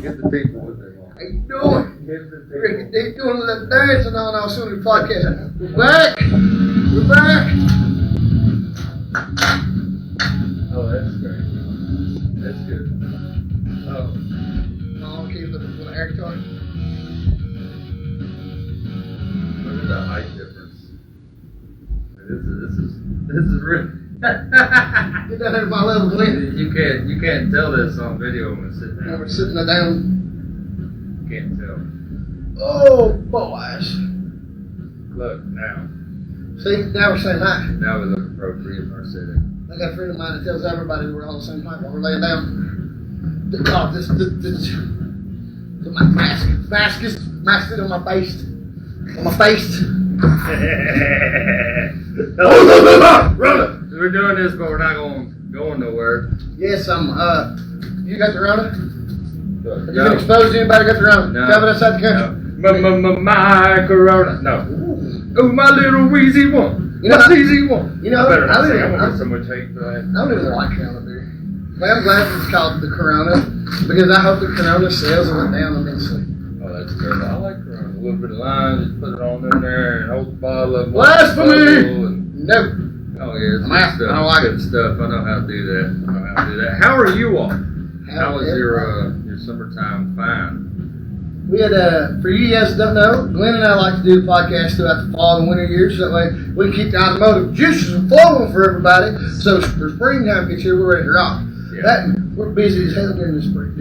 Give the people what they want. How you doing? They're doing a little dancing on our Sunday podcast. We're back. We're back. Oh, that's great. That's good. Oh, keep looking for the air guitar. Look at the height difference. This is real. Get down there to my level, Glenn. You can't tell this on video when it's sitting down. We're sitting down. You can't tell. Oh, boys. Look now. See, now we're saying hi. Now we look appropriate in our setting. I got a friend of mine that tells everybody we're all the same height while we're laying down. My mask is masked on my face. On my face. Rona. We're doing this, but we're not going nowhere. Yes, you got the Rona? Have you No. been exposed to anybody got the Rona? No. Traveling outside the country? No. My Corona. No. Oh, my little wheezy one. You know, my easy one. You know, I better not say. I I'm gonna get someone take that. don't even like Corona beer. But I'm glad it's called the Corona because I hope the Corona sales went down immensely. Oh, that's good. I like Corona. A little bit of lime, just put it on in there and hold the bottle up. Blasphemy! No. Oh yeah, it's I'm out. good stuff. I don't like Good stuff. I know how to do that. How are you all? How was your summertime fine? We had, for you guys that don't know, Glenn and I like to do the podcast throughout the fall and winter years, so that way we can keep the automotive juices flowing for everybody. So for springtime gets here, we're ready to rock. Yeah. We're busy as hell during the spring.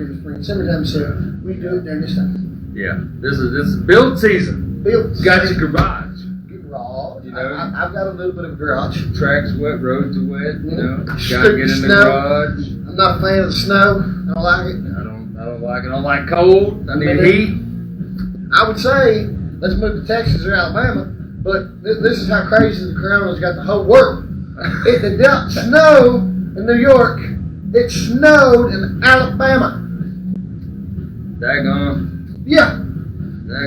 Summertime, so we do it during this time. Yeah. This is build season. Built. Got your garage. Garage. You know? I've got a little bit of a garage. Tracks wet, roads are wet. You know. Got to Strip get in the snow. garage. I'm not a fan of the snow. I don't like it. I don't like it. I don't like cold. I need heat. I would say let's move to Texas or Alabama, but this is how crazy the Corona's got the whole world. It didn't snow in New York. It snowed in Alabama. Daggone. Yeah.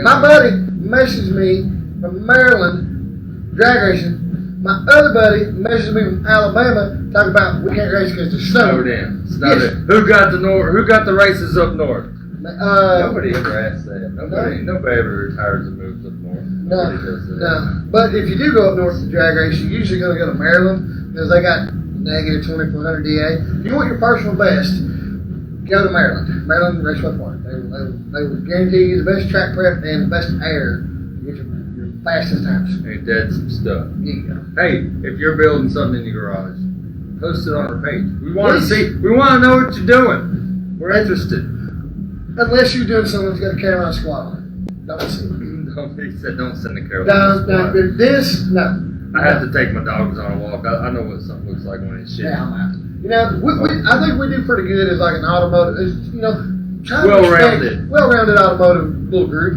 My buddy messaged me from Maryland, drag racing. My other buddy messaged me from Alabama, talking about we can't race because there's snow. Snowed in. Who got the races up north? Nobody ever asks that. Nobody ever retires and moves up north. Nobody does that. No. But if you do go up north to drag race, you're usually going to go to Maryland because they got negative 2400 DA. If you want your personal best, go to Maryland. Maryland Raceway Park. They will guarantee you the best track prep and the best air to get your fastest times. Ain't that some stuff? Yeah. Hey, if you're building something in your garage, post it on our page. We want to see. We want to know what you're doing. We're interested. Unless you're doing something that's got a camera squad on it. Don't see it. He said don't send the camera. No. I have to take my dogs on a walk. I know what something looks like when it's shit. Yeah, I'm out. You know, I think we do pretty good as like an automotive, well-rounded automotive little group,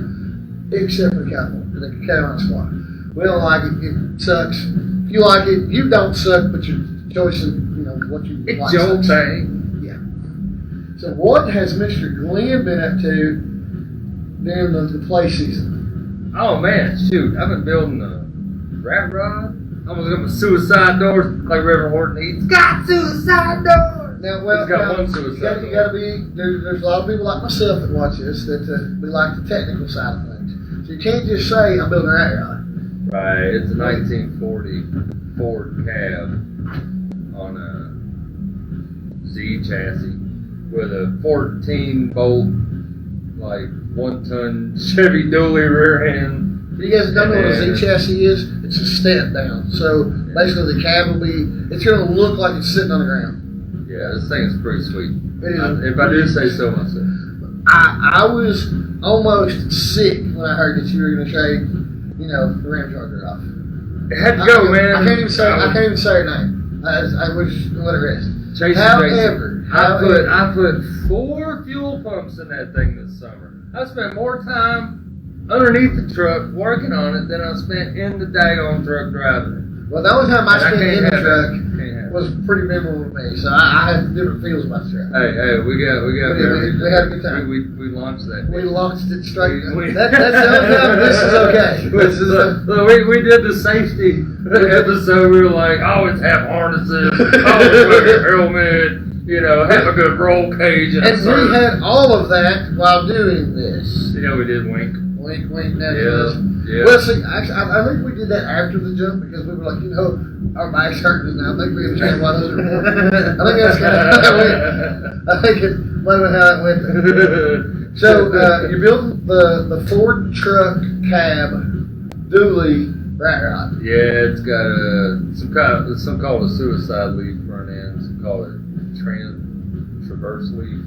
except for the Cadillac squad. We don't like it. It sucks. If you like it, you don't suck, but your choice of what you it's like. It's your sucks. thing. So what has Mr. Glenn been up to during the play season? Oh man, shoot! I've been building a rat rod. I almost got my suicide doors like Reverend Horton. He's got suicide doors. Now, he's got one suicide door. You got to be. There's a lot of people like myself that watch this that we like the technical side of things. So you can't just say I'm building a rat rod. Right. It's a 1940 Ford cab on a Z chassis. With a 14-bolt, like 1-ton Chevy dually rear end. For you guys that don't know what a Z chassis is, it's a step down. So basically the cab it's going to look like it's sitting on the ground. Yeah, this thing is pretty sweet. If I do say so myself. I was almost sick when I heard that you were going to trade, the Ram Charger off. It had to go, man. I can't even say her name. I was just let it rest. However, I put 4 fuel pumps in that thing this summer. I spent more time underneath the truck working on it than I spent in the daggone truck driving it. Well, the only time I spent in the truck was pretty memorable to me, so I had different feels about the truck. Hey, we got we had a good time. We launched that. We launched it straight. That's the only time this is okay. We did the safety episode. We were like, oh, it's half harnesses. Oh, it's like a helmet. have a good roll cage. And we had all of that while doing this. Yeah, we did wink. Wink, wink, that's Yeah. Well, see, actually, I think we did that after the jump because we were like, our backs hurting now. I think we understand why those are more. I think that's kind of how it went. I think it might have been how it went. So, you're building the Ford truck cab dually rat rod. Yeah, it's got some call it a suicide leaf front end, some call it traverse leaf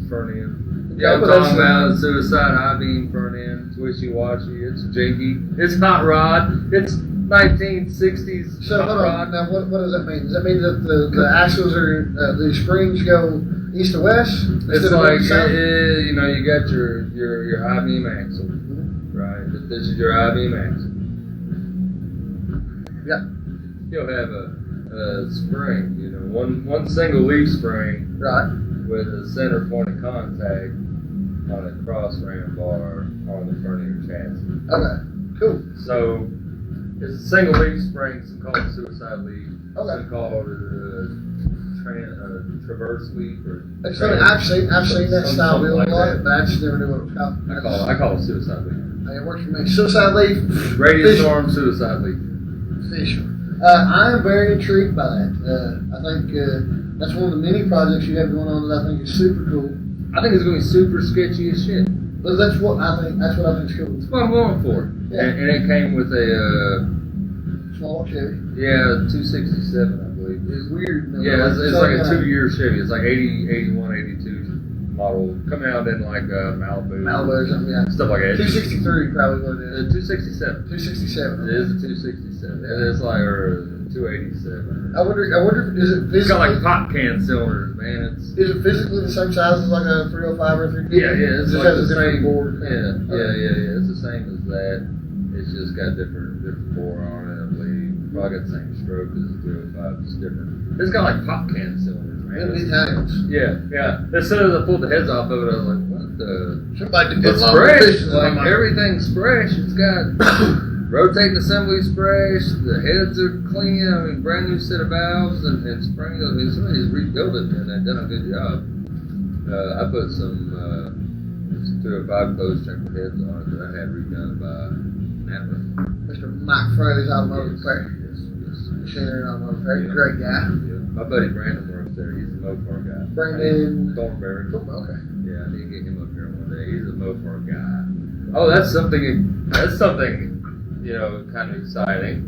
front end. Yeah, I'm talking about suicide I-beam front end. It's wishy-washy. It's janky. It's hot rod. It's 1960s So hot hold on. rod. Now, what does that mean? Does that mean that the axles are the springs go east to west? It's like you got your I-beam axle, right? This is your I-beam axle. Yeah. You'll have a spring, one single leaf spring, Right. with a center point of contact on a cross ram bar on the front of your chassis. Okay. Cool. So it's a single leaf spring. Some call it suicide leaf. Okay. Some call it traverse leaf or. I've seen that style build like a lot, that. but I just never knew what it was called. I call it suicide leaf. It works for me. Suicide leaf. Radius norm suicide leaf. Official. I am very intrigued by that. I think that's one of the many projects you have going on that I think is super cool. I think it's going to be super sketchy as shit. But that's what I think. That's what I think is cool. That's what I'm going for. Yeah. And it came with a Small Chevy. 267, I believe. It's weird. Yeah, it's like a 2-year Chevy. It's like 80, 81, 82 model. Coming out in like Malibu. Malibu or something, yeah. Stuff like that. 263 probably what it is. 267. 267. It is a 267. Yeah. It's like, or 287. I wonder if is it physically? It's got like pop can cylinders, man. Is it physically the same size as like a 305 or 350? Yeah. It's just like has the a different same board. Yeah. It's the same as that. It's just got different bore on it, I believe. Probably got the same stroke as the 305. It's different. It's got like pop can cylinders, man. Yeah. As soon as I pulled the heads off of it, I was like, what the? Somebody did It's fresh. Like, everything's fresh. It's got rotating assemblies fresh. The heads are clean. I mean, brand new set of valves and springs. I mean, somebody's rebuilt it and they've done a good job. I put some 205 closed chamber heads on it that I had redone by Napa. Mr. Mike Fraley's automotive repair. Yes. Machinery and automotive repair. Great guy. Yeah. My buddy Brandon works there. He's a Mopar guy. Brandon Thornberry. Okay. Yeah, I need to get him up here one day. He's a Mopar guy. Oh, that's something, kind of exciting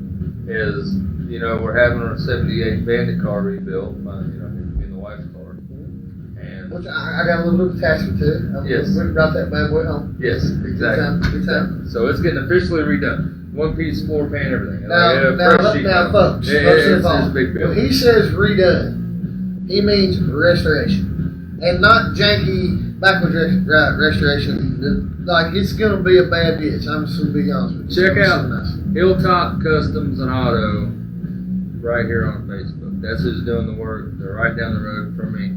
is, we're having our 78 Bandit car rebuilt, me and the wife's car. And Which I got a little bit of attachment to it. Yes. We brought that bad boy home. yes, exactly. Good time. So it's getting officially redone. One piece, floor pan, everything. Now, folks, it's a big when build. he says redone, he means restoration. And not janky backwards restoration. Like, it's going to be a bad ditch. I'm just going to be honest with you. Check out Hilltop Customs and Auto right here on Facebook. That's who's doing the work. They're right down the road from me.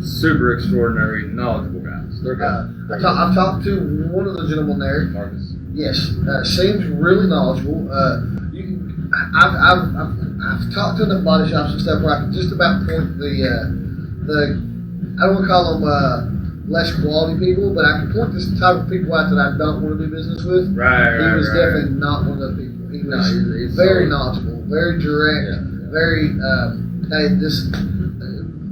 Super extraordinary, knowledgeable guys. They're good. I've talked to one of the gentlemen there. Marcus. Yes, seems really knowledgeable. I've talked to enough body shops and stuff where I can just about point the I don't want to call them less quality people, but I can point this type of people out that I don't want to do business with. Right. He was definitely not one of those people. He was he's very solid. knowledgeable, very direct, very. Hey, this.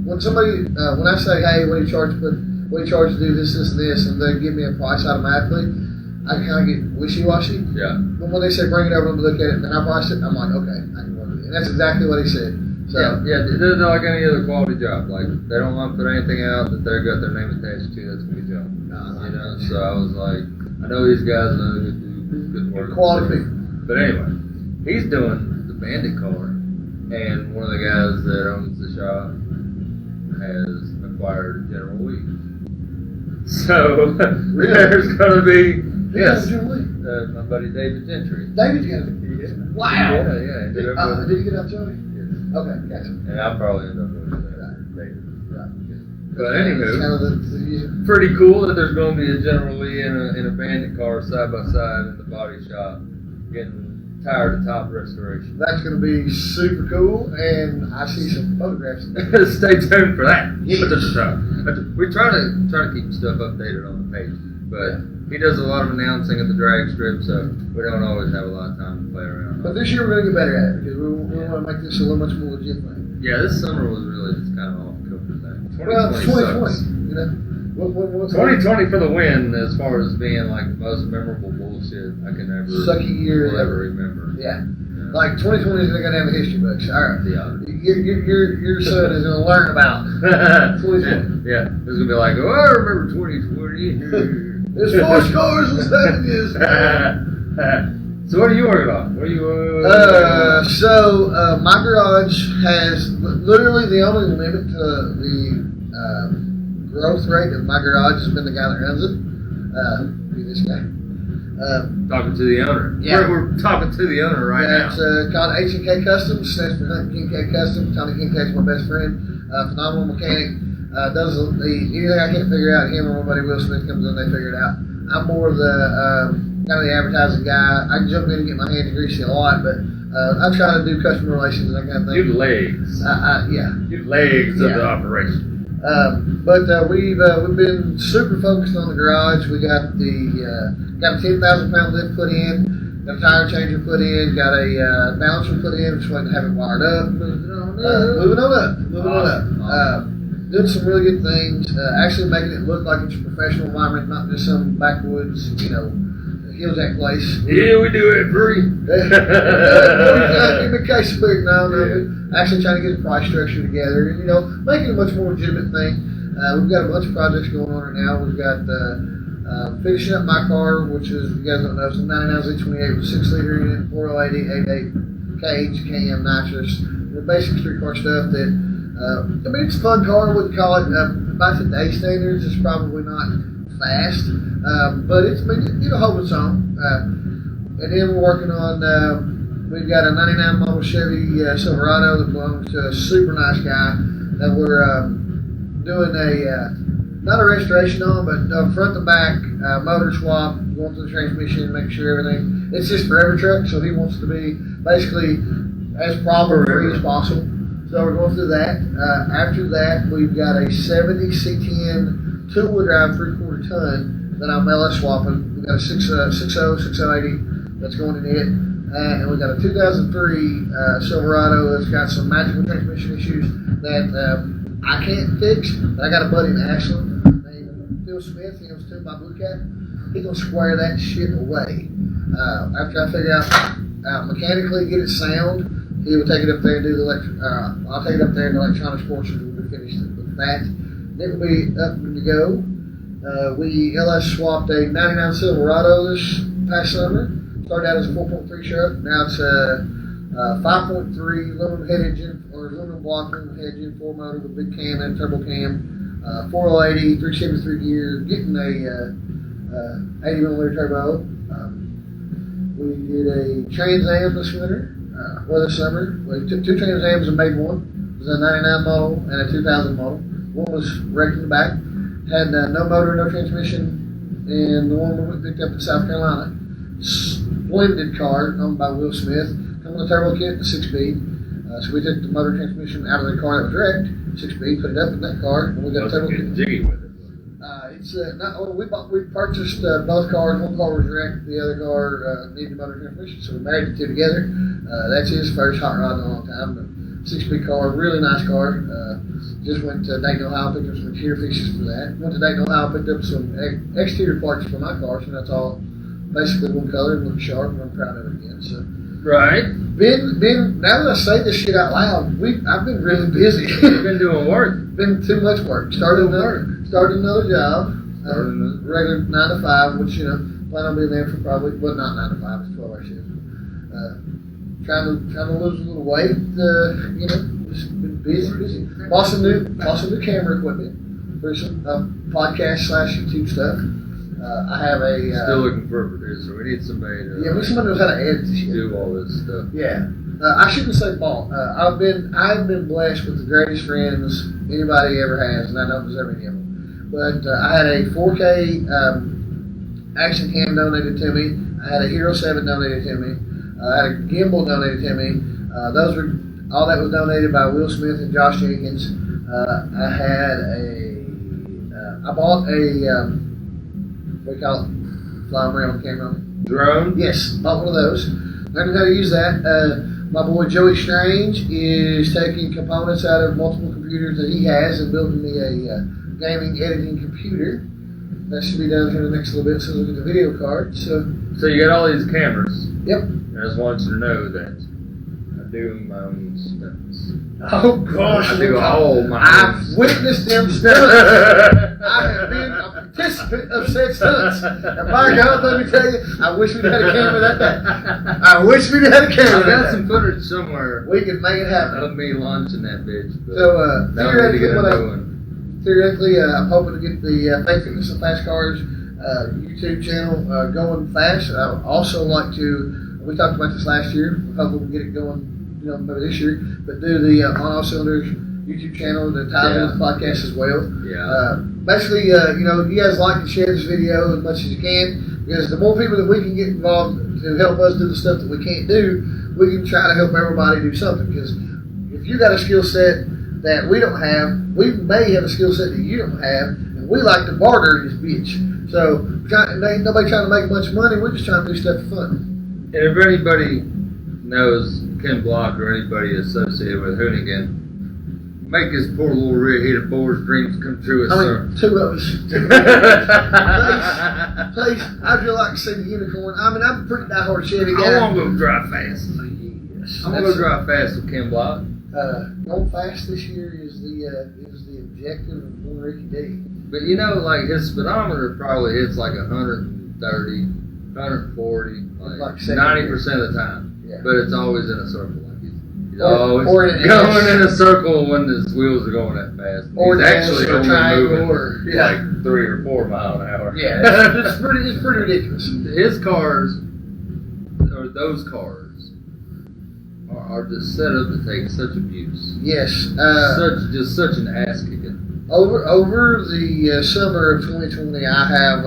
When somebody, when I say, hey, what do you charge to do this, and they give me a price automatically, I kind of get wishy-washy. Yeah. But when they say bring it over and look at it, and I price it, I'm like, okay, I can work with it. And that's exactly what he said. So, They're like any other quality job. Like, they don't want to put anything out that they've got their name attached to. That's going to be junk. So I was like, I know these guys know they do good work. Quality. But anyway, he's doing the Bandit car, and one of the guys that owns the shop has acquired General Lee. So there's going to be my buddy David Gentry. David's got it. Wow. Yeah. Did you get out Joey? Yes. Okay, gotcha. And I'll probably end up with David. Right. But anywho, Kind of the pretty cool that there's going to be a General Lee and a Bandit car side by side in the body shop, getting tire to top restoration. That's going to be super cool, and I see some photographs. Stay tuned for that. Yeah. We try to keep stuff updated on the page, but he does a lot of announcing at the drag strip, so we don't always have a lot of time to play around. But this year we're going to get better at it because we want to make this a little much more legit thing. Yeah, this summer was really just kind of off the thing. Well, it's 2020, you know. 2020 for the win, as far as being like the most memorable bullshit I can ever sucky year ever remember. Yeah. Like 2020 is going to go down the history books. All right. Yeah. Your son is going to learn about 2020. Yeah. It's going to be like, oh, I remember 2020. There's 4 scores and 7 years. So what are you working on? What are you? So my garage has literally the only limit to the growth rate of my garage has been the guy that runs it. Be this guy. Talking to the owner. Yeah. We're talking to the owner right now. It's called H&K Customs. Stands for King K Customs. Tony King K is my best friend. Phenomenal mechanic. Does anything I can't figure out. Him or my buddy Will Smith comes in, they figure it out. I'm more the kind of the advertising guy. I can jump in and get my hands greasy a lot, but I try to do customer relations and that kind of thing. You legs. Yeah. You legs of the operation. But we've been super focused on the garage. We got got a 10,000 pound lift put in, got a tire changer put in, got a balancer put in. Just waiting to have it wired up. Moving on up. Doing some really good things. Actually making it look like it's a professional environment, not just some backwoods, Hill Jack place. Yeah, we do it free. In the case of big, no. Actually trying to get the price structure together and, making it a much more legitimate thing. We've got a bunch of projects going on right now. We've got finishing up my car, which is, if you guys don't know, it's a 99 Z28 with 6-liter unit, 480, 88 cage, cam, nitrous. The basic street car stuff that, it's a fun car. I wouldn't call it, by today's standards, it's probably not fast, but it'll hold its own. And then we're working on, we've got a 99 model Chevy Silverado that belongs to a super nice guy that we're doing not a restoration on, but front to back motor swap, going through the transmission, make sure everything, it's his forever truck, so he wants to be basically as problem-free as possible. So we're going through that. After that, we've got a 70 C10 two-wheel drive 3/4 ton that I'm LS swapping. We've got a 60, 6080 that's going in it. And we've got a 2003 Silverado that's got some magical transmission issues that I can't fix. But I got a buddy in Ashland named Phil Smith. He owns Tuned by Blue Cat. He's going to square that shit away. After I figure out mechanically get it sound, he will take it up there and do the I'll take it up there and the electronics portion will be finished with that. It will be up to go. We LS swapped a 99 Silverado this past summer. Started out as a 4.3 truck. Now it's a 5.3 aluminum head engine or aluminum block aluminum head engine, 4 motor with big cam and turbo cam, 480, 373 gear, getting a 80 millimeter turbo. We did a Trans Am this winter. This summer. We took 2 Trans Ams and made one. It was a 99 model and a 2000 model. One was wrecked in the back, had no motor, no transmission, and the one we picked up in South Carolina. Splendid car owned by Will Smith. Come with a turbo kit and 6-speed. So we took the motor transmission out of the car that was wrecked, 6-speed, put it up in that car, and we got a turbo kit. Jiggy with it. It's we purchased both cars. One car was wrecked, the other car needed a motor transmission, so we married the two together. That's his first hot rod in a long time. But 6-speed car, really nice car. Just went to Dayton, Ohio, picked up some interior fixtures for that. Went to Dayton, Ohio, picked up some exterior parts for my car, so that's all basically one color and looking sharp, and I'm proud of it again. So. Right. Now that I say this shit out loud, I've been really busy. You've been doing work. Been too much work. Started another job, regular 9 to 5, which plan on being there for probably not 9 to 5, it's 12-hour shift. Trying to lose a little weight. Just been busy. Bought some new camera equipment for some podcast / YouTube stuff. I have a still looking for a producer. We need somebody to we need somebody who knows how to edit this shit. Do all this stuff. Yeah. I shouldn't say bought. I've been blessed with the greatest friends anybody ever has, and I don't deserve any of them. But I had a 4K action cam donated to me. I had a Hero 7 donated to me. I had a gimbal donated to me. All that was donated by Will Smith and Josh Jenkins. I bought a what do you call it? Flying around camera. Drone? Yes, bought one of those. Learning how to use that. My boy Joey Strange is taking components out of multiple computers that he has and building me a gaming editing computer. That should be done in the next little bit so we get the video card. So you got all these cameras. Yep. I just want you to know that I do my own stunts. Oh gosh, I do all my I've witnessed them stunts. I have been a participant of said stunts. And by God, let me tell you, I wish we'd had a camera that day. I wish we'd had a camera. I got some footage somewhere. We could make it happen. Of me launching that bitch. So theoretically, I'm hoping to get the Kickin Assphalt YouTube channel going fast. I would also like to. We talked about this last year. Hopefully we'll get it going, maybe this year. But do the On All Cylinders YouTube channel that ties into the podcast as well. Yeah. Basically, you guys like to share this video as much as you can, because the more people that we can get involved to help us do the stuff that we can't do, we can try to help everybody do something. Because if you got a skill set that we don't have, we may have a skill set that you don't have, and we like to barter this bitch. So ain't nobody trying to make a bunch of money. We're just trying to do stuff for fun. And if anybody knows Ken Block or anybody associated with Hoonigan, make his poor little red-headed boy's dreams come true. Two of us. Please, I'd really like to see the unicorn. I'm a pretty diehard Chevy guy. I want to go drive fast. Yes. I'm going to go drive fast with Ken Block. Going fast this year is the objective of one Ricky D. But his speedometer probably hits like 130, 140, like 90% of the time. Yeah. But it's always in a circle. Like he's or always going in a circle when his wheels are going that fast. Or he's actually only moving like 3 or 4 miles an hour. Yeah, it's pretty ridiculous. His cars, or those cars, are just set up to take such abuse. Yes. Such an ass kicking. Over the summer of 2020, I have.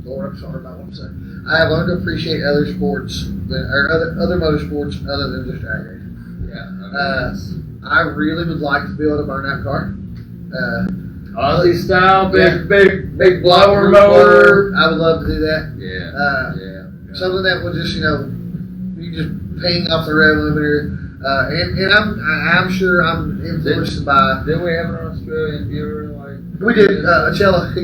Lord, I'm sorry about what I'm saying. I have learned to appreciate other sports or other motorsports other than just drag racing. Yeah. I really would like to build a burnout car. Aussie style, big blower motor. I would love to do that. Yeah. Something that would just you just ping off the rev limiter. And I'm sure I'm influenced by. Didn't we have an Australian viewer We did Achella.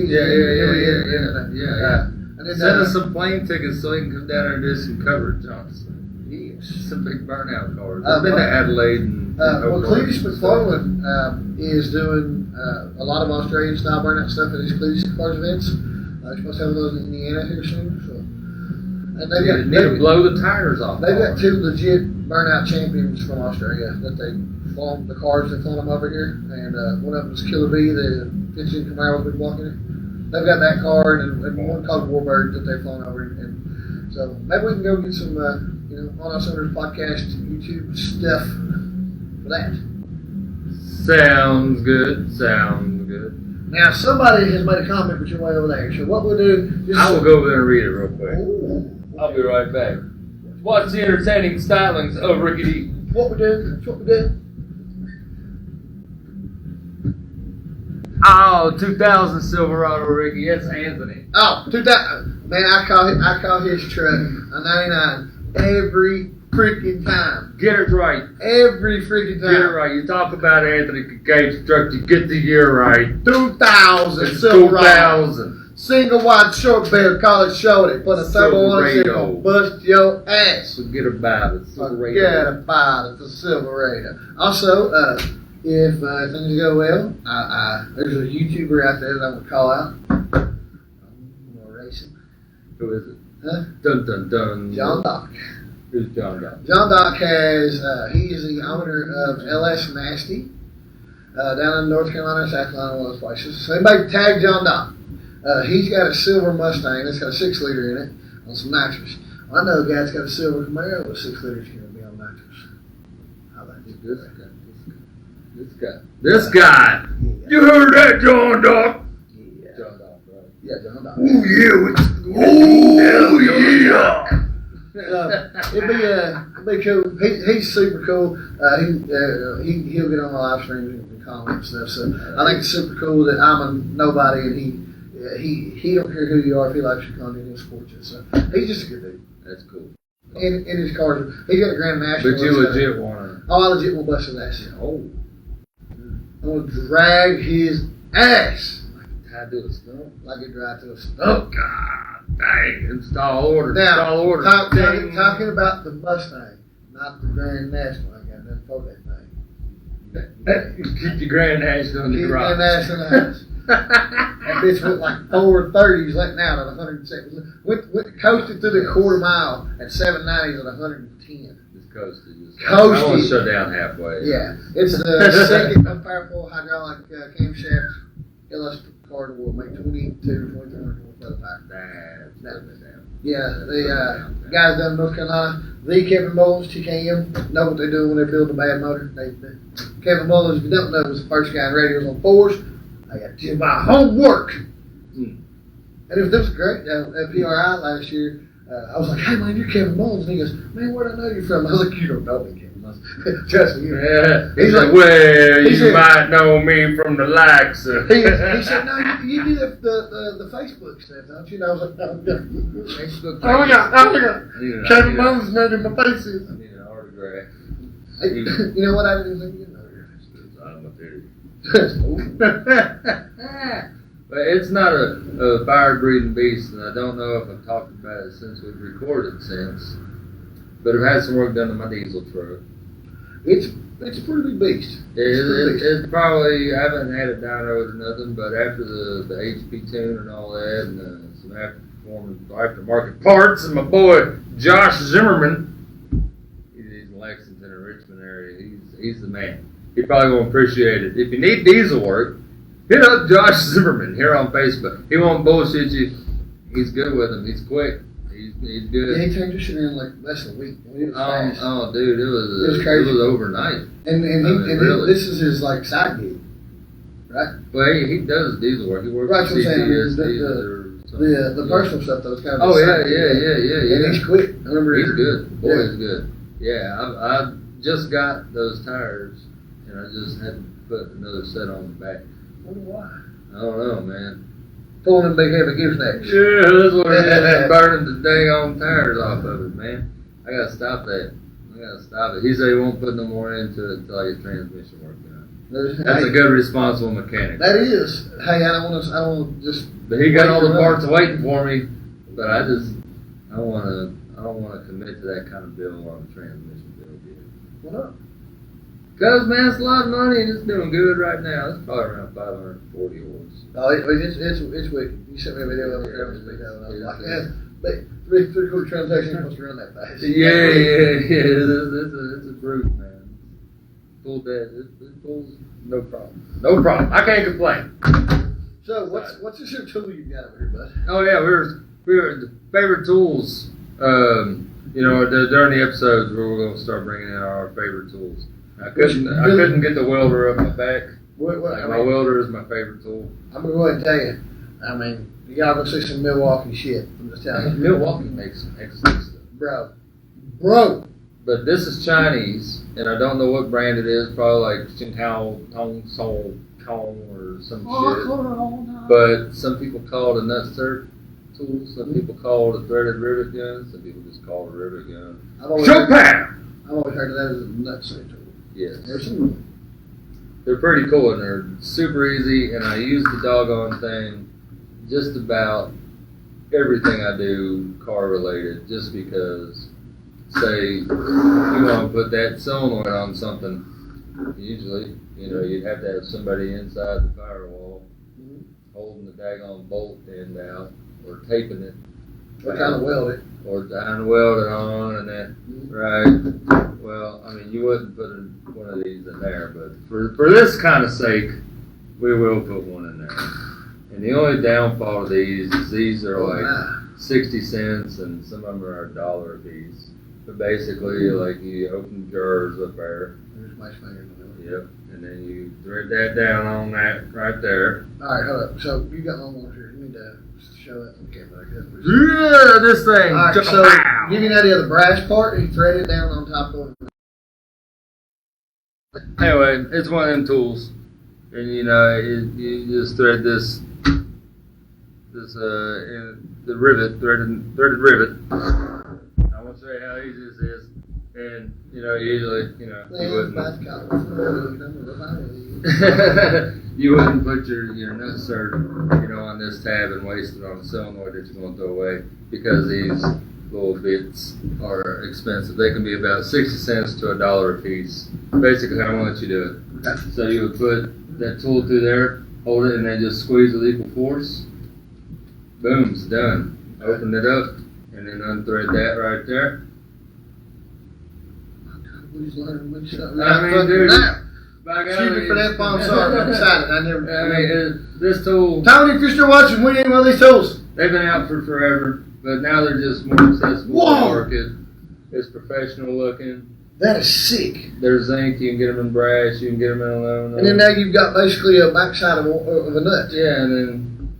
Yeah. Send us some plane tickets so he can come down there and do some coverage on us. Yes. Some big burnout cars. I've been to Adelaide and Cletus McFarland is doing a lot of Australian style burnout stuff at his Cletus Cars events. They're supposed to have those in Indiana here soon. So. And they need to blow the tires off. They've got 2 legit burnout champions from Australia that they flown the cars. They flown them over here, and one of them is Killer B, the 15 Camaro with blocking it. They've got that car and one called Warbird that they've flown over, and so maybe we can go get some On Our Cylinders Podcast YouTube stuff for that. Sounds good. Now somebody has made a comment, but you're way over there. So what we'll do? I will go over there and read it real quick. Ooh. I'll be right back. Watch the entertaining stylings of Ricky D. What we do? Oh, 2000 Silverado, Ricky. That's Anthony. Oh, 2000. Man, I call his truck a 99 every freaking time. Get it right. Every freaking time. Get it right. You talk about Anthony Gates' truck, you get the year right. 2000 Silverado. 2000. Single wide short bed, call it shorty. Put a turbo on it, gonna bust your ass. Forget about it. Forget about it. The Silverado. Also, if things go well, there's a YouTuber out there that I'm gonna call out. I'm gonna race him. Who is it? Huh? Dun dun dun. John Doc. Who's John Doc? John Doc he is the owner of LS Nasty down in North Carolina, South Carolina, one of those places. So anybody tag John Doc. He's got a silver Mustang that's got a 6-liter in it on some nitrous. I know a guy that's got a silver Camaro with 6 liters going to be on nitrous. How about This guy. Yeah. You heard that, John Doc? Yeah. John Doc, right? Yeah, John Doc. Oh, yeah. It'd be cool. He's super cool. He'll get on my live streams and comment and stuff. So I think it's super cool that I'm a nobody and he don't care who you are. If he likes your content, he'll support you. So he's just a good dude. That's cool. In his cars, he's got a Grand National. But you legit want to? Oh, I legit will bust his ass. Oh. I'm gonna drag his ass. How do a stump? Like it drive to a Oh stump. God, dang! Install order. Now, Install order. talking about the Mustang, not the Grand National. I got nothing for that thing. Keep your Grand National in the Keep garage. Grand National in the house. That bitch went like 430s, letting out at 107. Coasted through the quarter mile at 790s at 110. Just coasted. Coasted. I want to shut down halfway. Yeah, it's the second most powerful hydraulic camshaft LS car in the world. Make 2,300 horsepower. Yeah, the guys down in North Carolina, the Kevin Mullins, TKM, know what they do when they build a bad motor. Kevin Mullins, if you don't know, was the first guy in radios on fours. I got to do my homework. And it was great. At PRI last year, I was like, hey man, you're Kevin Mullins. And he goes, man, where'd I know you from? I was like, you don't know me, Kevin Mullins. Trust me. Yeah. He's like, well, you might know me from the likes of. He said, no, you do the Facebook stuff, don't you? And I was like, no. Facebook. Oh, yeah. Kevin Mullins knows who my face is. I need an autograph. You know what? I didn't think you know. I'm a theory. But it's not a fire-breathing beast, and I don't know if I've talked about it since we've recorded since. But I've had some work done on my diesel truck. It's a pretty big beast. It's probably, I haven't had it dynoed or nothing, but after the HP tune and all that, and some aftermarket parts, and my boy Josh Zimmerman, he's in Lexington and Richmond area, he's the man. He probably won't appreciate it. If you need diesel work, hit up Josh Zimmerman here on Facebook. He won't bullshit you. He's good with him. He's quick. He's good. Yeah, he turned this shit in like less than a week. It was fast. Oh, dude, it was crazy. It was overnight. And this is his like side gig, right? Well, he does diesel work. He works right, for CCS. The personal stuff though is kind of. Oh yeah. And he's quick. I remember he's good. Boy, he's good. Yeah, I just got those tires, and I just had to put another set on the back. I wonder why. I don't know, man. Pulling them big heavy goosenecks. Yeah, that's what it is. Burning the dang on tires off of it, man. I gotta stop that. He said he won't put no more into it until I get transmission worked out. That's a good, responsible mechanic. That is. Hey, I don't want to just. But he got all the parts waiting for me. But I don't want to commit to that kind of bill on a transmission bill yet. What up? Because, man, it's a lot of money and it's doing good right now. It's probably around 540 horse. Oh, it's wicked. You sent me a video of it. I was like, yeah, but three-quarter transaction must run that fast. Yeah. It's a brute, man. Full dead. It pulls no problem. No problem. I can't complain. So, what's this your tool you got over here, bud? Oh, yeah, we were the favorite tools. During the episodes where we're going to start bringing in our favorite tools. I couldn't get the welder up my back. My welder is my favorite tool. I'm gonna go ahead and tell you. I mean, y'all go see some Milwaukee shit. I'm just telling you. Milwaukee makes some excellent stuff, bro. But this is Chinese, and I don't know what brand it is. Probably like Xinjiang Tong or some shit. But some people call it a nut cert tool. Some people call it a threaded rivet gun. Some people just call it a rivet gun. I've always heard of that as a nut cert tool. Yes. They're pretty cool and they're super easy, and I use the doggone thing just about everything I do car related, just because, say, you want to put that solenoid on something, usually, you'd have to have somebody inside the firewall holding the daggone bolt end out or taping it. Or trying to weld it. Or trying to weld it on and that, right? Well, I mean, you wouldn't put one of these in there, but for this kind of sake, we will put one in there. And the only downfall of these is these are like 60 cents, and some of them are $1 a piece. But basically, like you open jars up there. There's my finger in the middle. Yep. And then you thread that down on that right there. Alright, hold up. So you got one more here. You need to show that on camera like that. Yeah, this thing. Alright, so give you an idea of the brass part, you thread it down on top of it. Anyway, it's one of them tools. And you know, you just thread this the rivet, threaded rivet. I won't show you how easy this is. And, you know, usually, you know, you wouldn't put your nut cert, you know, on this tab and waste it on a solenoid that you're going to throw away, because these little bits are expensive. They can be about 60 cents to $1 a piece. Basically, how I want you to do it. So you would put that tool through there, hold it, and then just squeeze with equal force. Boom, it's done. Open it up, and then unthread that right there. Please learn me something. I mean, dude, excuse me for that, I'm sorry. I'm excited. This tool, Tony, if you're still watching, we need one of these tools. they've been out for forever, but now they're just more accessible to the market. It's professional looking. That is sick. They're zinc. You can get them in brass. You can get them in aluminum. And then now you've got basically a backside of a nut. Yeah, and then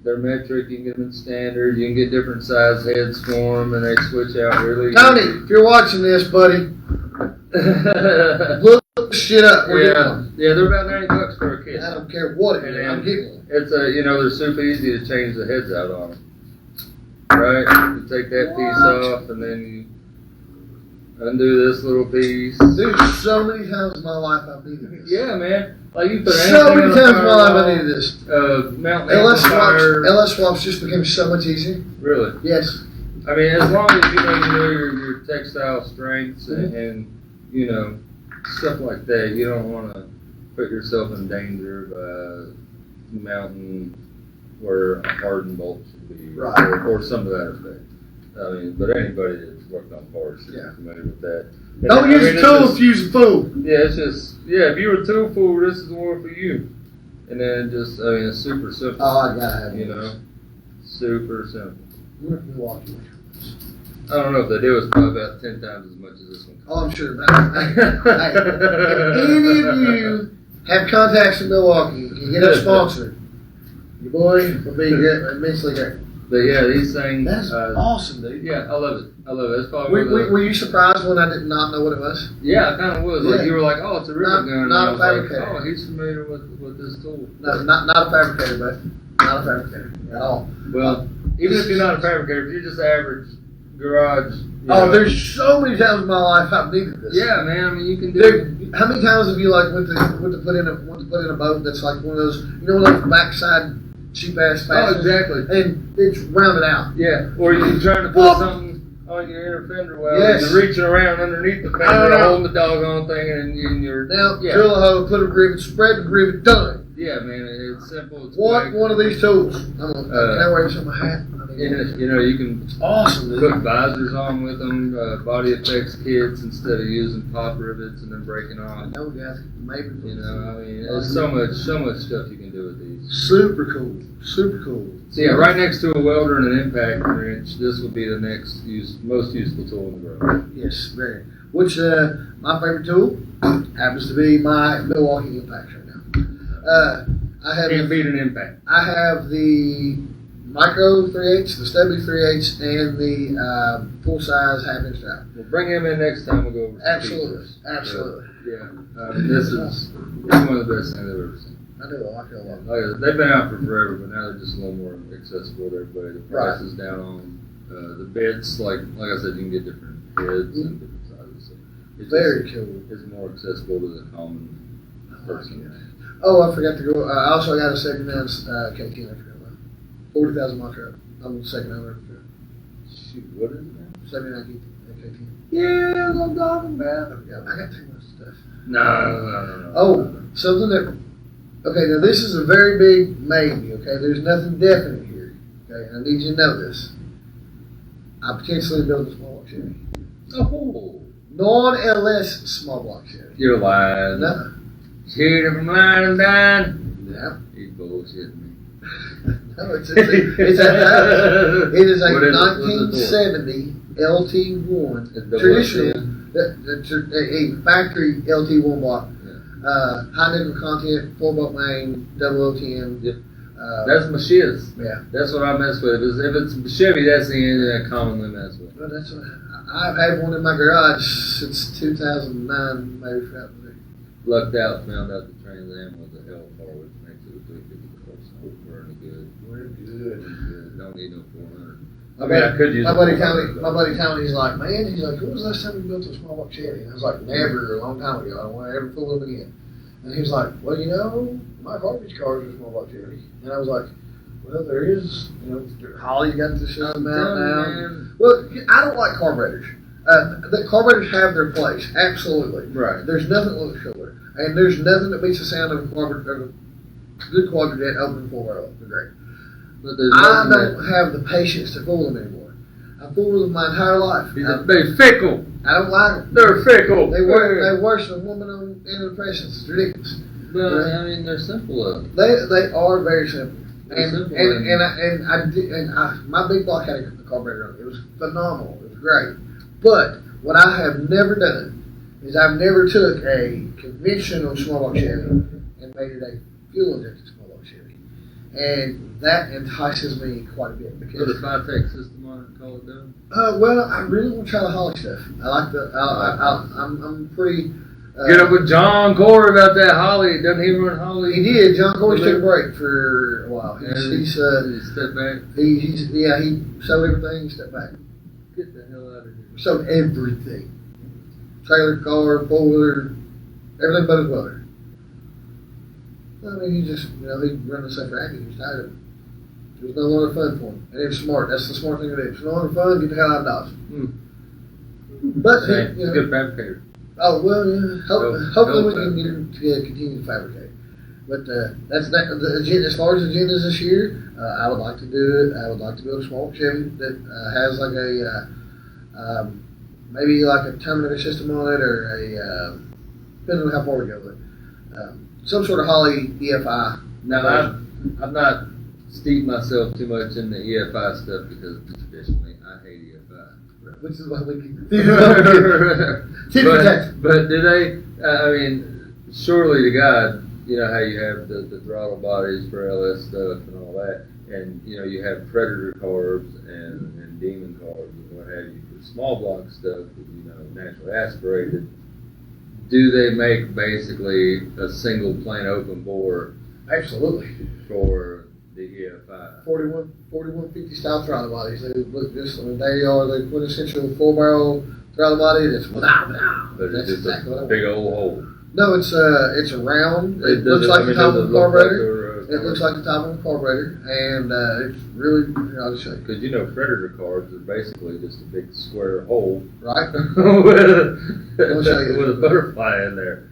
they're metric. You can get them in standard. You can get different size heads for them, and they switch out really. Tony, if you're watching this, buddy, look shit up. Yeah, they're about $90 for a kit. I don't care what it is. I'm getting one. It's you know, they're super easy to change the heads out on them. Right? You take that piece off, and then you undo this little piece. Dude, so many times in my life I've needed this. Yeah, man. Like you put so many times in my life I needed this. Mountain LS swaps just became so much easier. Really? Yes. I mean, as long as you know your textile strengths and you know stuff like that, you don't want to put yourself in danger by mounting where a hardened bolt should be, right, or some of that effect. I mean, but anybody that's worked on parts should be familiar with that. And don't use a tool if you use a fool. Yeah, it's just, if you're a tool fool, this is the one for you. And then just, I mean, it's super simple. Oh, I gotta have you know, super simple. We're in Milwaukee. I don't know if they do. It's probably about 10 times as much as this one. Oh, I'm sure about it. Hey, if any of you have contacts in Milwaukee, you get us sponsored, your boy will be immensely grateful. But yeah, these things. That's awesome, dude. Yeah, I love it. I love it. It's probably were you surprised when I did not know what it was? Yeah, I kind of was. Like you were like, oh, it's a rivet gun. Not and a fabricator. Like, oh, he's familiar with this tool. No, not a fabricator, bud. Not a fabricator at all. Well, even if you're not a fabricator, if you're just average garage. There's so many times in my life I've needed this. Yeah, man. I mean, you can do. Dude, how many times have you went to put in a boat that's like one of those, one of those backside cheap ass fasteners? Oh, exactly. And it's rounded out. Yeah. Or you're trying to put something on your inner fender well, and you're reaching around underneath the fender, holding the doggone thing, and you're drill a hole, put a rivet, spread the rivet, done. Yeah, man. It's simple. It's one of these tools. Can I wear this on my hat? You know, you can awesome, dude. put visors on with them, body effects kits instead of using pop rivets and then breaking off. No, guys, maybe. You know, I mean, there's so much stuff you can do with these. Super cool. So yeah, right next to a welder and an impact wrench, this would be the next most useful tool in the world. Yes, very. Which my favorite tool happens to be my Milwaukee impact right now. Can't beat an impact. I have the micro 3/8, the stubby 3/8, and the full size 1/2 inch drive. We'll bring him in next time. We'll go over. Absolutely. This is one of the best things I've ever seen. I do like it a lot. They've been out for forever, but now they're just a little more accessible to everybody. The price is down on the bits. Like I said, you can get different heads and different sizes. So it's very cool. It's more accessible to the common person. Oh, I forgot to go. I also got a second-hand Kickin. I forgot about 40,000 mile truck. I'm the second owner. Shoot, what is it? 79 Kickin. Yeah, I'm talking about. I got too much stuff. No. Oh, something that. Okay, now this is a very big maybe. Okay, there's nothing definite here. Okay, I need you to know this. I potentially build a small block Chevy. Oh. Non-LS small block Chevy. You're lying. No. Shoot, if I'm lying, I'm dying. Yeah. He's bullshitting me. No, it's a it is a 1970 LT1, It's double traditional, LT. a factory LT1 block. Yeah. High nickel content, 4-bolt main, double LTM. Yep. That's my shiz. Yeah. That's what I mess with. If it's Chevy, that's the engine I commonly mess with. Well, that's I've had one in my garage since 2009, maybe. Lucked out, found out the Trans Am was a L4, which makes it a 350 horsepower. We're good. We're good. Don't need no 400. I could use my buddy Tony, he's like, man, when was the last time you built a small block Chevy? And I was like, never, a long time ago. I don't want to ever fool him again. And he was like, well, my garbage cars are small block Chevy. And I was like, well, there is, Holly's got the shut them out now. Well, I don't like carburetors. The carburetors have their place, absolutely. Right. There's nothing that looks cooler. And there's nothing that beats the sound of a carburetor, good quadrant open 4-barrel. They're great. I don't have the patience to fool them anymore. I fooled them my entire life. They're fickle. I don't like them. They're fickle. They worse than a woman on antidepressants. It's ridiculous. Well, I mean, they're simple though. They are very simple. They're simple. And my big block had a carburetor on it. It was phenomenal. It was great. But what I have never done is I've never took a conventional small block Chevy and made it a fuel injected small block Chevy. And that entices me quite a bit. Put a 5-tech system on it and call it done? Well, I really want to try the Holly stuff. I like I'm pretty... Get up with John Corey about that Holly. Doesn't he run Holly? He did. John Corey's took a break for a while. He stepped back. He sold everything, stepped back. Get the hell out of here. Sold everything. Trailer, car, four-wheeler, everything but his brother. I mean, he just, he'd run himself ragged. He was tired of it. It was no longer fun for him. And it was smart. That's the smart thing to do. If it's no longer fun, get the hell out of Dodge. But, he's a good fabricator. Oh, well, yeah. Hopefully we can get him to continue to fabricate. But that's that. As far as agendas this year, I would like to do it. I would like to build a small Chevy that has like a maybe like a Terminator system on it, or a depending on how far we go with it. Some sort of Holly EFI. Now, I've not steeped myself too much in the EFI stuff because traditionally I hate EFI. Which is why we keep but do they? I mean, surely to God, you know how you have the throttle bodies for LS stuff and all that, and you have Predator carbs and Demon carbs and what have you for small block stuff that naturally aspirated. Do they make basically a single plain open bore? Absolutely. For the EFI. 4150 style throttle bodies. They look just, they are the quintessential 4-barrel throttle body. That's But it's just exactly a big old hole. No, it's a round. It looks like the top of a carburetor. It looks like the top of a carburetor, and it's really. I'll just show you. Because Predator carbs are basically just a big square hole, right? with a butterfly in there.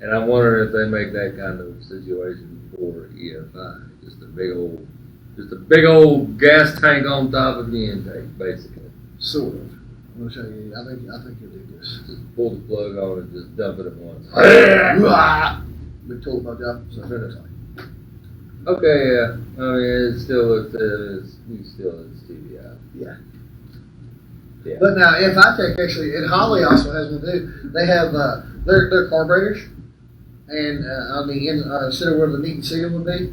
And I'm wondering if they make that kind of situation for EFI. Just a big old gas tank on top of the intake, basically. Sort of. I'm gonna show you. I think you'll do this. Just pull the plug on and just dump it at once. Big tool about job. So that's what it looks like. Okay, yeah. I mean, it still looks TBI. Yeah. Yeah. But now, FITech actually, and Holly also has one too. They have their carburetors, and on the end, instead of where the neat and seal would be,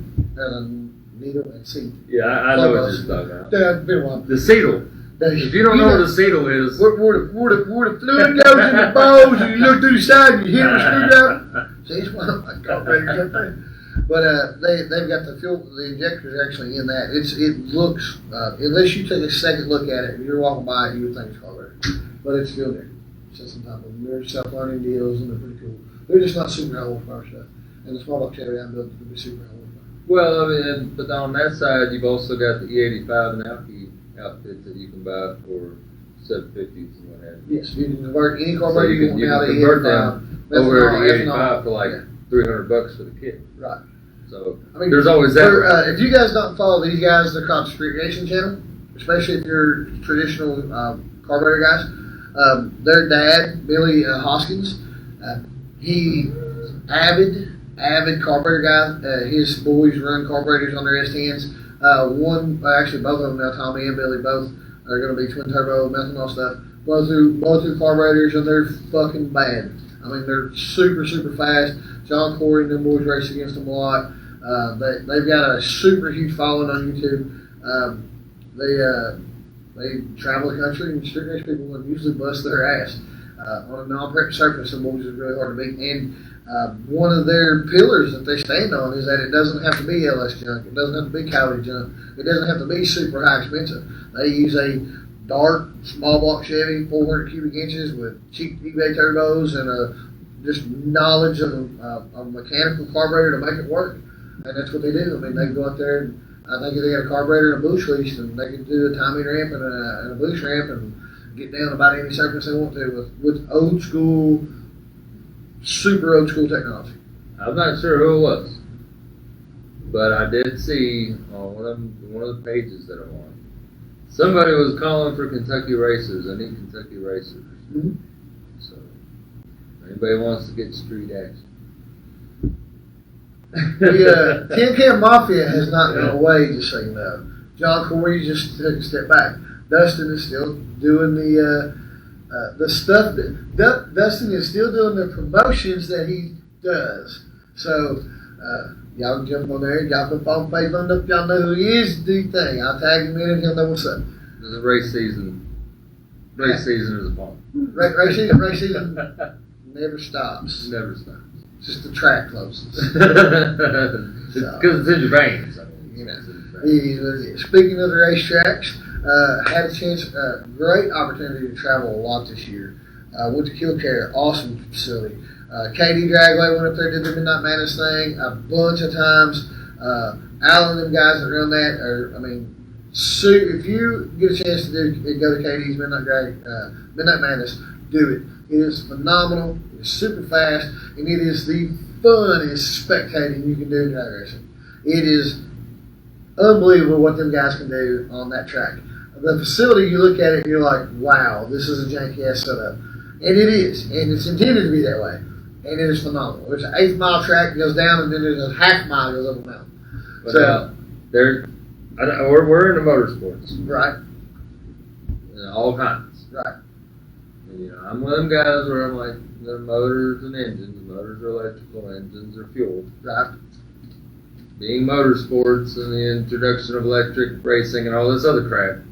needle and seat. Yeah, I know what you're talking about. It's been a while. The seatle. If you don't know what a seatle is, where the fluid goes in the balls, and you look through the side, and you hit with a screwdriver. See, it's one of my carburetors up there. But they've got the injectors actually in that. It looks, unless you take a second look at it, and you're walking by it, you would think it's carburetor. But it's still there. It's just on top of them. They're self-learning deals, and they're pretty cool. They're just not super high horsepower stuff. And the small block Chevy I'm building could be super high horsepower. Well, I mean, but on that side, you've also got the E85 and Alky outfits that you can buy for 750s and what have you. Yes, you can convert any carburetor you want out of convert them over to E85 for like $300 for the kit. Right. So there's always that. If you guys don't follow these guys, they're called Street Racing Channel, especially if you're traditional carburetor guys. Their dad, Billy Hoskins, he avid carburetor guy. His boys run carburetors on their S10s. Both of them now, Tommy and Billy, both They're going to be twin turbo methanol stuff. Blow through carburetors, and they're fucking bad. I mean, they're super, super fast. John Corey and them boys race against them a lot. They've got a super huge following on YouTube. They travel the country and street race people and usually bust their ass. On a non-prep surface, the boys is really hard to beat. And one of their pillars that they stand on is that it doesn't have to be LS junk. It doesn't have to be Cowley junk. It doesn't have to be super high expensive. They use a dark, small block Chevy, 400 cubic inches with cheap eBay turbos and just knowledge of a mechanical carburetor to make it work. And that's what they do. I mean, they go out there and I think they got a carburetor and a boost leash, and they can do a timing ramp and a boost ramp and get down about any surface they want to with old school, super old school technology. I'm not sure who it was, but I did see on one of the pages that I'm on, somebody was calling for Kentucky racers. I need Kentucky racers. Mm-hmm. So, anybody wants to get street action. The Tin Can Mafia has not gone away, just so you know. John Corey just took a step back. Dustin is still doing the stuff that Dustin is still doing the promotions that he does. So y'all can jump on there. Y'all can follow Facebook up. Y'all know who he is. Do your thing. I'll tag him in and he'll know what's up. The race season. Race season is upon. Race season never stops. Never stops. Just the track closes. Because it's in your veins. I mean, you know. Speaking of the racetracks, had a chance, great opportunity to travel a lot this year. Went to Killcare, awesome facility. KD Dragway went up there, did the Midnight Madness thing a bunch of times. Alan and them guys that run that are, I mean, if you get a chance to go to KD's Midnight Madness, do it. It is phenomenal. It is super fast, and it is the funnest spectating you can do in drag racing. It is unbelievable what them guys can do on that track. The facility, you look at it and you're like, wow, this is a janky ass setup. And it is, and it's intended to be that way. And it is phenomenal. There's an 1/8 mile track that goes down, and then there's a half mile that goes up a mountain. But we're into motorsports. Right. All kinds. Right. And, you know, I'm one of them guys where I'm like, they're motors and engines. Motors are electrical, engines are fuel. Right. Being motorsports and the introduction of electric racing and all this other crap.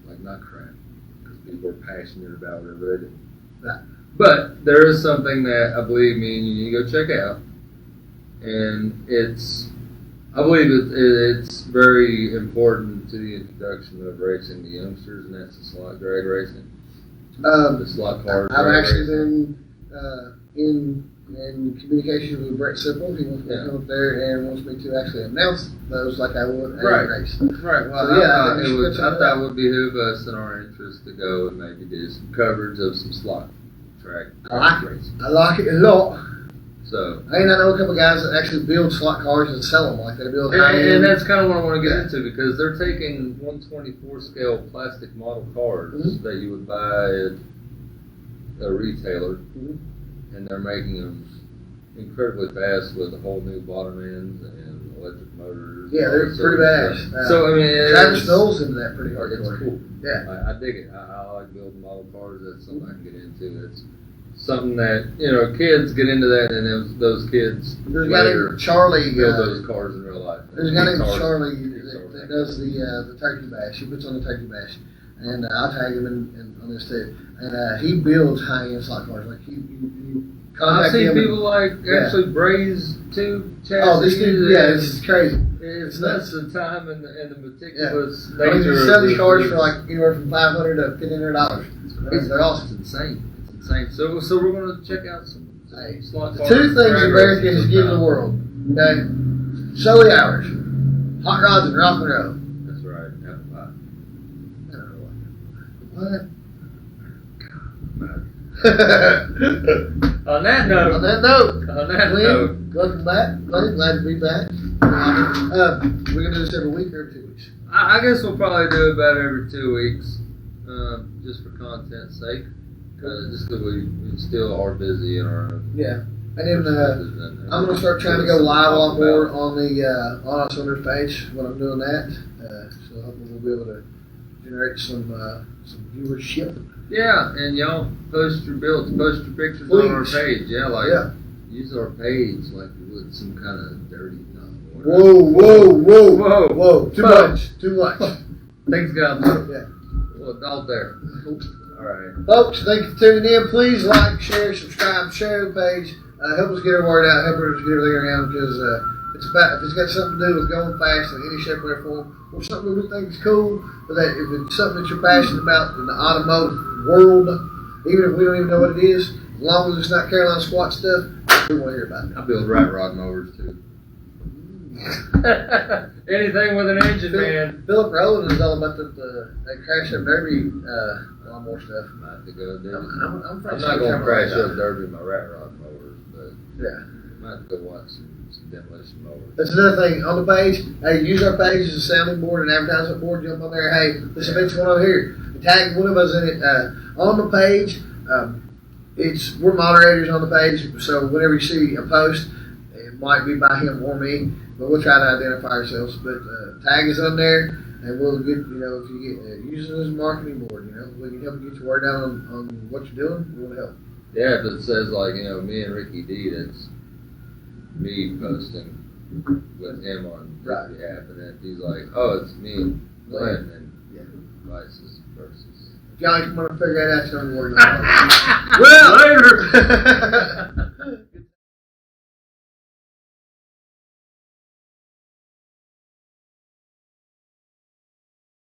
Like, not crap, because people are passionate about whatever they do. Right. But there is something that I believe me and you need to go check out. And I believe it's very important to the introduction of racing to youngsters, and that's the slot drag racing. The slot cars. I've actually been in communication with Brett Sipple. He wants me to come up there and wants me to actually announce those like I would at a race. Right. Well, so, I thought it would behoove us in our interest to go and maybe do some coverage of some slot track racing. I like it a lot. So, I know a couple of guys that actually build slot cars and sell them like they build. And that's kind of what I want to get into, because they're taking 1/24 scale plastic model cars that you would buy at a retailer, and they're making them incredibly fast with a whole new bottom ends and electric motors. Yeah, they're pretty badass. So I mean, Travis Knowles into that pretty hard. It's cool. Yeah, I dig it. I like building model cars. That's something I can get into. It's something that, you know, kids get into that, and those kids there's a guy named Charlie build those cars in real life. There's a guy named Charlie that does the turkey bash. He puts on the turkey bash, and I'll tag him in on this too. And he builds high-end slot cars. Like you I've seen people actually braise tube chassis. Oh, this is crazy. It's nuts the time and the meticulous nature. I mean, you sell these cars for like anywhere from $500 to $1,500. They're awesome. It's insane. So we're going to check out some slot cars. Two things America has given the world. Okay, Sully hours, hot rods, and rock and roll. That's right. Apple pie. I don't know what. On that note, welcome back. Glad to be back. We're gonna do this every week or every 2 weeks. I guess we'll probably do about every 2 weeks, just for content's sake. Just because we still are busy in our and then I'm gonna start trying to go live a lot more on the on our Sunder's page when I'm doing that. So hopefully we'll be able to generate some viewership. Yeah, and y'all post your builds, post your pictures Please. on our page. Yeah, use our page like you would some kind of dirty. Whoa! Too much. Things got Yeah. well, out there. All right, folks. Thank you for tuning in. Please like, share, subscribe, share the page. Help us get our word out. Help us get everything around because if it's got something to do with going fast in any shape or form, or something we think is cool, but that if it's something that you're passionate about in the automotive world, even if we don't even know what it is, as long as it's not Carolina squat stuff, we want to hear about it. I build rat rod mowers too. Anything with an engine, man. Philip Rowland is all about that crash up derby lawnmower stuff. I have to go do it. I'm not going to crash up derby with my rat rod mowers, but yeah. I might have to go watch some demolition mowers. That's another thing on the page. Hey, use our page as a sounding board and advertisement board. Jump on there. Hey, this event's going on here. Tag one of us in it on the page. We're moderators on the page, so whenever you see a post, it might be by him or me, but we'll try to identify ourselves. But tag us on there, and we'll get if you get use it as a marketing board. We can help you get your word out on what you're doing. We want to help. Yeah, if it says like me and Ricky D, that's me posting with him on the app, and then if he's like, oh, it's me and Glenn, then vice versa. If y'all want to figure that out, tell me where you're Well, later.